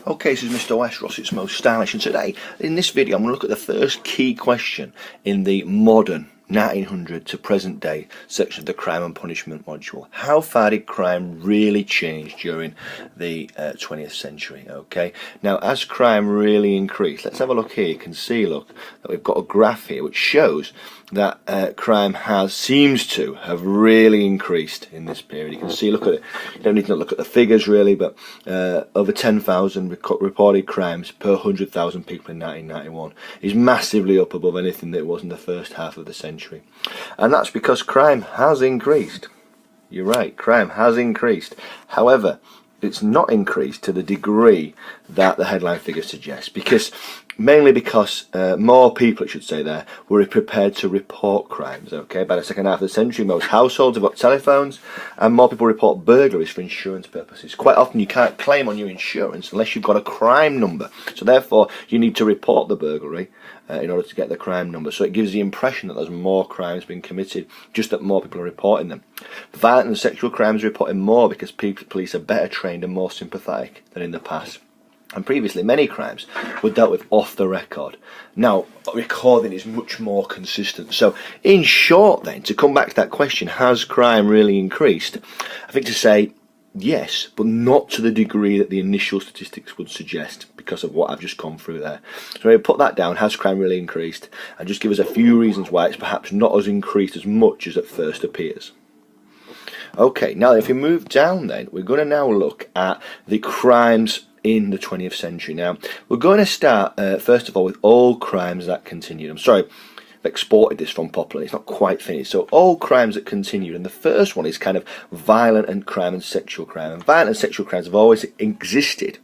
Okay, this is Mr. Westros, it's most stylish, and today, in this video, I'm going to look at the first key question in the modern 1900 to present day section of the Crime and Punishment module. How far did crime really change during the 20th century? Okay, now as crime really increased, let's have a look here. You can see, look, that we've got a graph here which shows that crime seems to have really increased in this period. You can see, look at it, you don't need to look at the figures really, but over 10,000 reported crimes per 100,000 people in 1991 is massively up above anything that it was in the first half of the century. And that's because crime has increased. You're right, crime has increased. However, it's not increased to the degree that the headline figures suggest, mainly because more people, I should say there, were prepared to report crimes. Okay, by the second half of the century, most households have got telephones, and more people report burglaries for insurance purposes. Quite often you can't claim on your insurance unless you've got a crime number, so therefore you need to report the burglary in order to get the crime number. So it gives the impression that there's more crimes being committed, just that more people are reporting them. Violent and sexual crimes are reported more because police are better trained and more sympathetic than in the past. And previously, many crimes were dealt with off the record. Now, recording is much more consistent. So, in short then, to come back to that question, has crime really increased? I think to say yes, but not to the degree that the initial statistics would suggest, because of what I've just gone through there. So I'll put that down, has crime really increased, and just give us a few reasons why it's perhaps not as increased as much as at first appears. Okay, now if we move down then, we're going to now look at the crimes in the 20th century. Now, we're going to start, first of all, with all crimes that continued. I'm sorry, I've exported this from Popular, it's not quite finished. So, all crimes that continued, and the first one is kind of violent and crime and sexual crime. And violent and sexual crimes have always existed,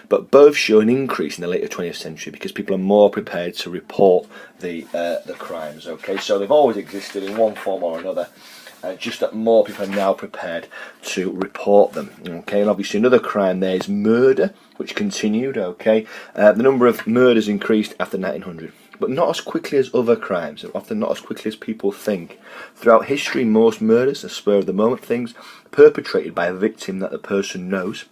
but both show an increase in the later 20th century because people are more prepared to report the crimes. Okay, so they've always existed in one form or another. Just that more people are now prepared to report them. Okay, and obviously another crime there is murder, which continued. Okay, the number of murders increased after 1900, but not as quickly as other crimes, and often not as quickly as people think. Throughout history, most murders are spur of the moment things perpetrated by a victim that the person knows.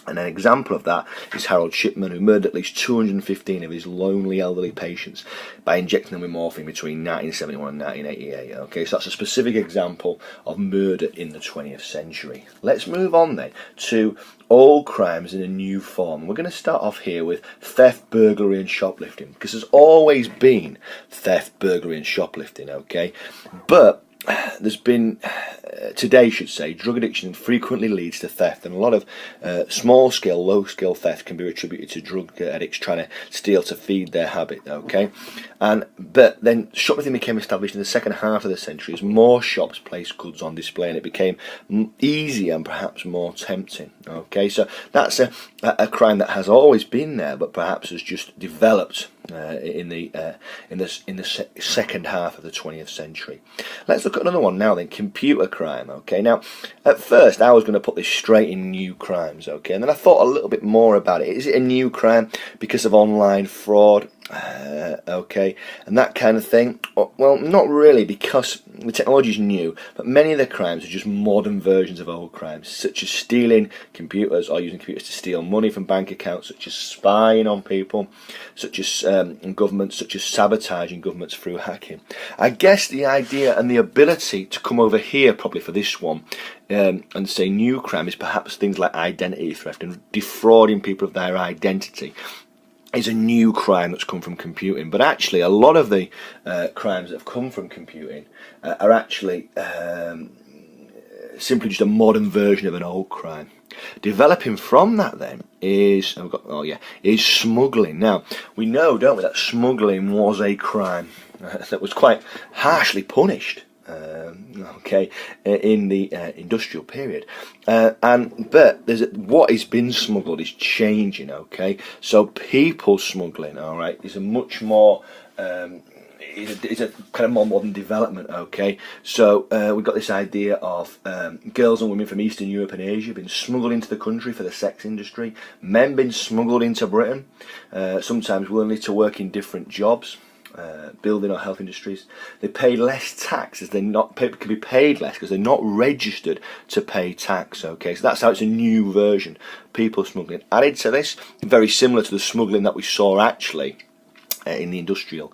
And an example of that is Harold Shipman, who murdered at least 215 of his lonely elderly patients by injecting them with morphine between 1971 and 1988. Okay, so that's a specific example of murder in the 20th century. Let's move on then to all crimes in a new form. We're going to start off here with theft, burglary and shoplifting, because there's always been theft, burglary and shoplifting, okay? But there's been, today should say, drug addiction frequently leads to theft, and a lot of small-scale, low-scale theft can be attributed to drug addicts trying to steal to feed their habit, okay? But then shoplifting became established in the second half of the century as more shops placed goods on display, and it became easier and perhaps more tempting, okay? So that's a crime that has always been there, but perhaps has just developed in the second half of the 20th century. Let's look at another one now then, computer crime. Okay, now at first I was going to put this straight in new crimes, okay, and then I thought a little bit more about it. Is it a new crime because of online fraud? Okay, and that kind of thing? Well, not really, because the technology is new, but many of the crimes are just modern versions of old crimes, such as stealing computers or using computers to steal money from bank accounts, such as spying on people, such as governments, such as sabotaging governments through hacking. I guess the idea and the ability to come over here probably for this one and say new crime is perhaps things like identity theft and defrauding people of their identity is a new crime that's come from computing. But actually a lot of the crimes that have come from computing are actually simply just a modern version of an old crime. Developing from that then is smuggling. Now we know, don't we, that smuggling was a crime that was quite harshly punished in the industrial period, but what has been smuggled is changing. Okay, so people smuggling, all right, is a much more is a kind of more modern development. Okay, so we've got this idea of girls and women from Eastern Europe and Asia being smuggled into the country for the sex industry, men being smuggled into Britain, sometimes willingly to work in different jobs. building or health industries. They pay less tax as they're not can be paid less because they're not registered to pay tax. Okay, so that's how it's a new version. People smuggling added to this, very similar to the smuggling that we saw actually in the industrial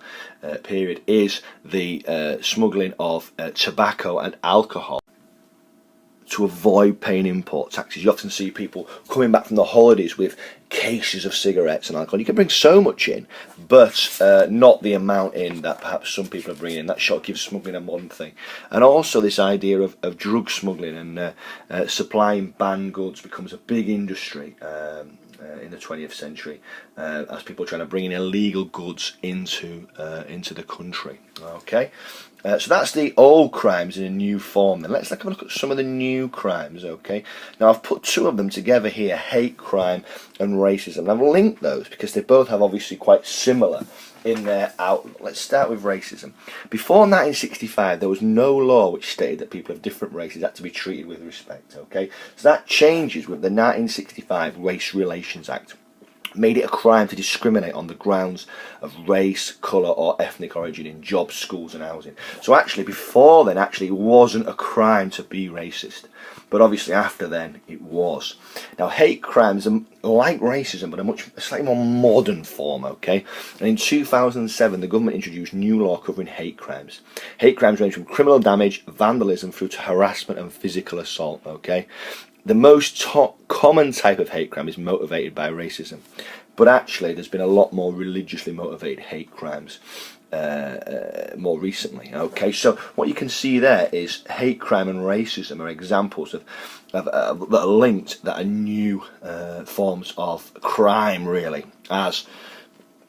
period, is the smuggling of tobacco and alcohol to avoid paying import taxes. You often see people coming back from the holidays with cases of cigarettes and alcohol. You can bring so much in, but not the amount in that perhaps some people are bringing in. That sort of gives smuggling a modern thing. And also this idea of drug smuggling and supplying banned goods becomes a big industry in the 20th century as people are trying to bring in illegal goods into the country. Okay, so that's the old crimes in a new form. Then let's have a look at some of the new crimes. Okay, now I've put two of them together here: hate crime and racism. And I've linked those because they both have obviously quite similar in their outlook. Let's start with racism. Before 1965, there was no law which stated that people of different races had to be treated with respect. Okay, so that changes with the 1965 Race Relations Act. Made it a crime to discriminate on the grounds of race, colour or ethnic origin in jobs, schools and housing. So actually before then, it wasn't a crime to be racist. But obviously after then, it was. Now hate crimes are like racism, but a slightly more modern form, okay? And in 2007, the government introduced new law covering hate crimes. Hate crimes range from criminal damage, vandalism, through to harassment and physical assault, okay? The most common type of hate crime is motivated by racism, but actually there's been a lot more religiously motivated hate crimes more recently. Okay, so what you can see there is hate crime and racism are examples that are linked, that are new forms of crime, really, as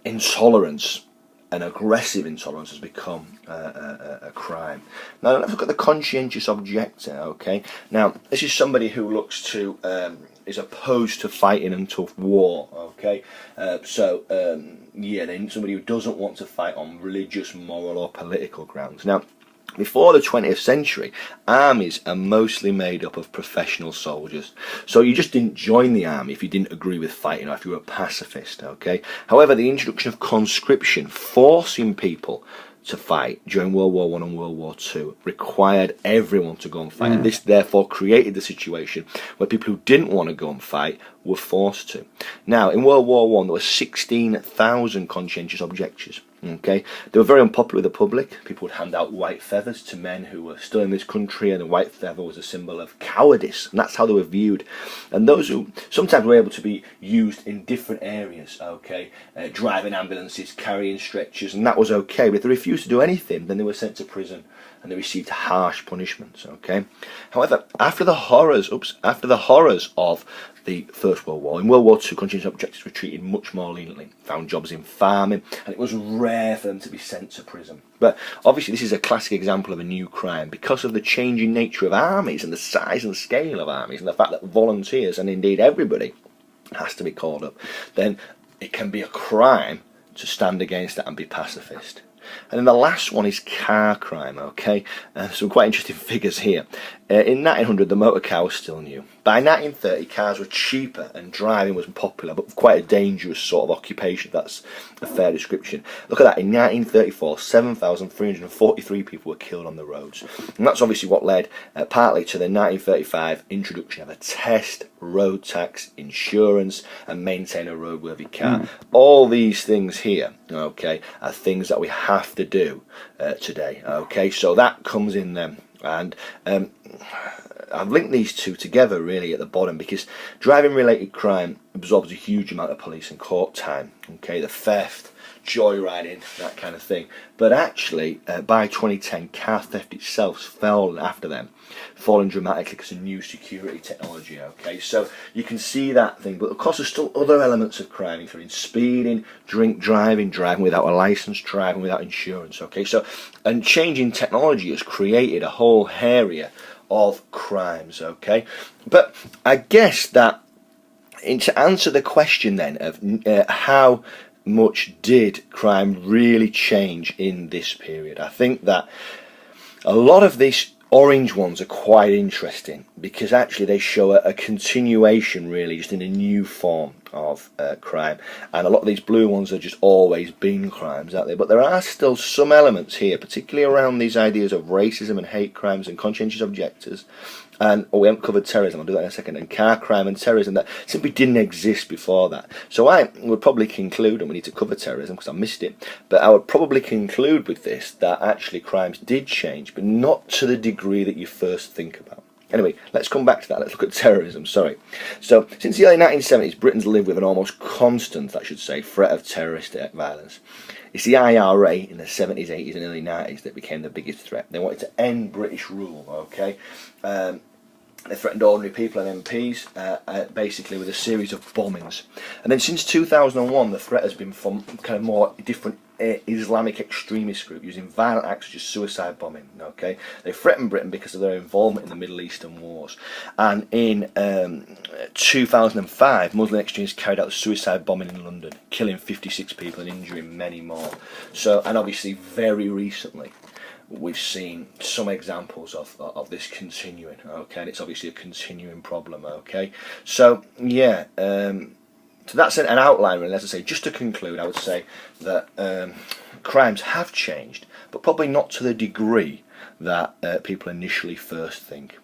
intolerance and aggressive intolerance has become a crime. Now let's look at the conscientious objector. Okay, now this is somebody who looks to is opposed to fighting and tough war. Okay, yeah, then somebody who doesn't want to fight on religious, moral or political grounds. Now before the 20th century, armies are mostly made up of professional soldiers. So you just didn't join the army if you didn't agree with fighting or if you were a pacifist, okay? However, the introduction of conscription, forcing people to fight during World War I and World War II, required everyone to go and fight. And this therefore created the situation where people who didn't want to go and fight were forced to. Now, in World War I, there were 16,000 conscientious objectors. Okay, they were very unpopular with the public. People would hand out white feathers to men who were still in this country, and the white feather was a symbol of cowardice, and that's how they were viewed. And those who sometimes were able to be used in different areas, okay, driving ambulances, carrying stretchers, and that was okay. But if they refused to do anything, then they were sent to prison and they received harsh punishments. Okay. However, after the horrors of the First World War, in World War II, conscientious objectors were treated much more leniently, found jobs in farming, and it was rare for them to be sent to prison. But obviously this is a classic example of a new crime because of the changing nature of armies and the size and the scale of armies, and the fact that volunteers, and indeed everybody, has to be called up. Then it can be a crime to stand against that and be pacifist. And then the last one is car crime, okay? Some quite interesting figures here. In 1900, the motor car was still new. By 1930, cars were cheaper and driving was popular, but quite a dangerous sort of occupation. That's a fair description. Look at that. In 1934, 7,343 people were killed on the roads. And that's obviously what led partly to the 1935 introduction of a test, road tax, insurance, and maintain a roadworthy car. All these things here, okay, are things that we have to do today. Okay, so that comes in them. And I've linked these two together really at the bottom because driving related crime absorbs a huge amount of police and court time, okay, the theft, joyriding, that kind of thing. But actually by 2010, car theft itself fell after them, falling dramatically because of new security technology. Okay, so you can see that thing, but of course there's still other elements of crime, including speeding, drink driving, driving without a license, driving without insurance. Okay, so and changing technology has created a whole area of crimes. Okay, but I guess that to answer the question then of how much did crime really change in this period, I think that a lot of this orange ones are quite interesting because actually they show a continuation, really, just in a new form of crime, and a lot of these blue ones are just always been crimes, aren't they? But there are still some elements here, particularly around these ideas of racism and hate crimes and conscientious objectors, and we haven't covered terrorism, I'll do that in a second, and car crime and terrorism that simply didn't exist before that. So I would probably conclude, and we need to cover terrorism because I missed it, but I would probably conclude with this that actually crimes did change, but not to the degree that you first think about. Anyway, let's come back to that. Let's look at terrorism. So since the early 1970s, Britain's lived with an almost constant, I should say, threat of terrorist violence. It's the IRA in the 70s, 80s and early 90s that became the biggest threat. They wanted to end British rule, okay? They threatened ordinary people and MPs, basically with a series of bombings. And then since 2001, the threat has been from kind of more different Islamic extremist group using violent acts such as suicide bombing. Okay, they threatened Britain because of their involvement in the Middle Eastern wars. And in 2005, Muslim extremists carried out a suicide bombing in London, killing 56 people and injuring many more. So, and obviously, very recently, we've seen some examples of this continuing. Okay, and it's obviously a continuing problem. Okay, so yeah. So that's an outline, really. As I say, just to conclude, I would say that crimes have changed, but probably not to the degree that people initially first think.